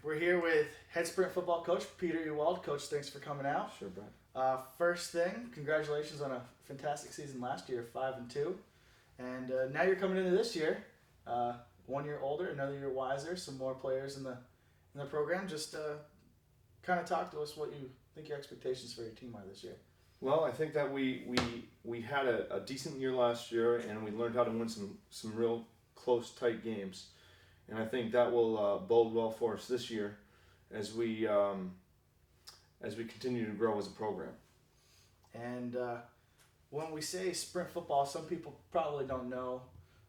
We're here with head sprint football coach Pete Ewald. Coach, thanks for coming out. Sure, Brett. First thing, congratulations on a fantastic season last year, 5-2, and now you're coming into this year, 1 year older, another year wiser, some more players in the program. Just kind of talk to us what you think your expectations for your team are this year. Well, I think that we had a decent year last year, and we learned how to win some real close, tight games, and I think that will bode well for us this year as we continue to grow as a program. And when we say sprint football, some people probably don't know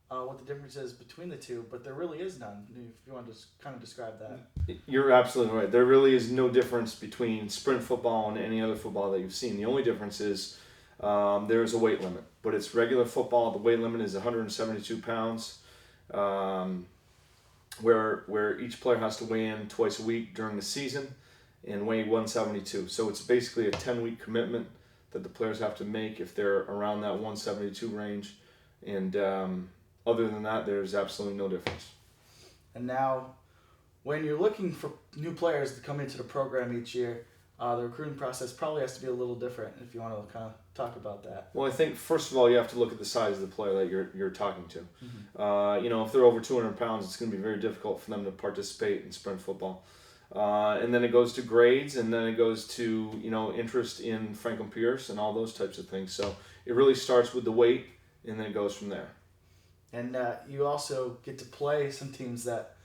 what the difference is between the two, but there really is none. If you want to just kind of describe that. You're absolutely right. There really is no difference between sprint football and any other football that you've seen. The only difference is there is a weight limit, but it's regular football. The weight limit is 172 pounds, where each player has to weigh in twice a week during the season and weigh 172. So it's basically a 10-week commitment that the players have to make if they're around that 172 range. And other than that, there's absolutely no difference. And now, when you're looking for new players to come into the program each year, the recruiting process probably has to be a little different if you want to kind of talk about that. Well, I think, first of all, you have to look at the size of the player that you're talking to. Mm-hmm. If they're over 200 pounds, it's going to be very difficult for them to participate in sprint football. And then it goes to grades, and then it goes to, interest in Franklin Pierce and all those types of things. So it really starts with the weight, and then it goes from there. And you also get to play some teams that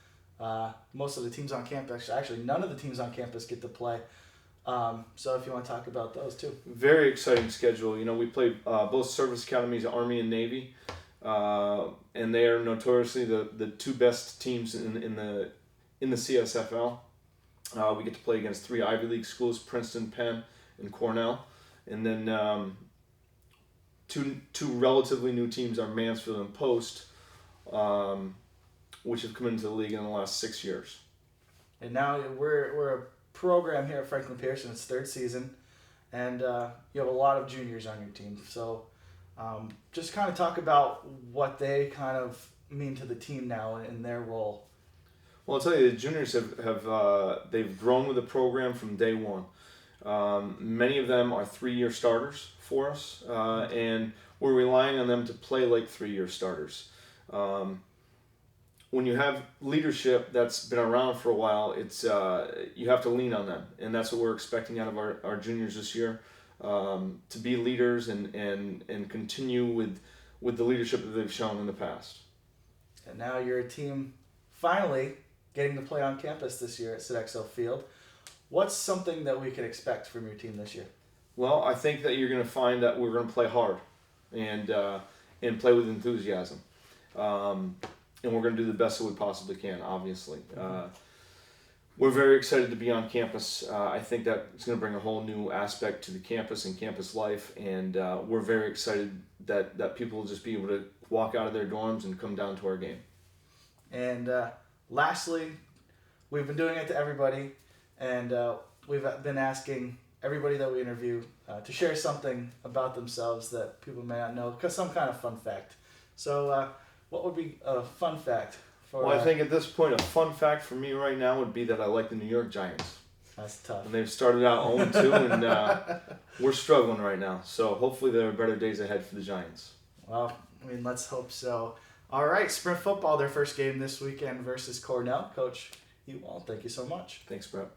most of the teams on campus, actually none of the teams on campus get to play. So if you want to talk about those too. Very exciting schedule. We play both service academies, Army and Navy, and they are notoriously the two best teams in the CSFL. We get to play against 3 Ivy League schools, Princeton, Penn, and Cornell. And then two relatively new teams are Mansfield and Post, which have come into the league in the last 6 years. And now we're a program here at Franklin Pierce in its 3rd season, and you have a lot of juniors on your team. So just kind of talk about what they kind of mean to the team now and their role. Well, I'll tell you, the juniors have they've grown with the program from day one. Many of them are 3-year starters for us, and we're relying on them to play like 3-year starters. When you have leadership that's been around for a while, it's you have to lean on them, and that's what we're expecting out of our juniors this year, to be leaders and continue with the leadership that they've shown in the past. And now you're a team finally getting to play on campus this year at Sodexo Field. What's something that we can expect from your team this year? Well, I think that you're going to find that we're going to play hard and play with enthusiasm. And we're going to do the best that we possibly can, obviously. We're very excited to be on campus. I think that it's going to bring a whole new aspect to the campus and campus life, and we're very excited that people will just be able to walk out of their dorms and come down to our game. And lastly, we've been doing it to everybody, and we've been asking everybody that we interview to share something about themselves that people may not know, because some kind of fun fact. So what would be a fun fact for... Well, I think at this point, a fun fact for me right now would be that I like the New York Giants. That's tough. And they've started out 0-2, and we're struggling right now. So hopefully there are better days ahead for the Giants. Well, let's hope so. All right, sprint football, their first game this weekend versus Cornell. Coach Ewald, thank you so much. Thanks, Brett.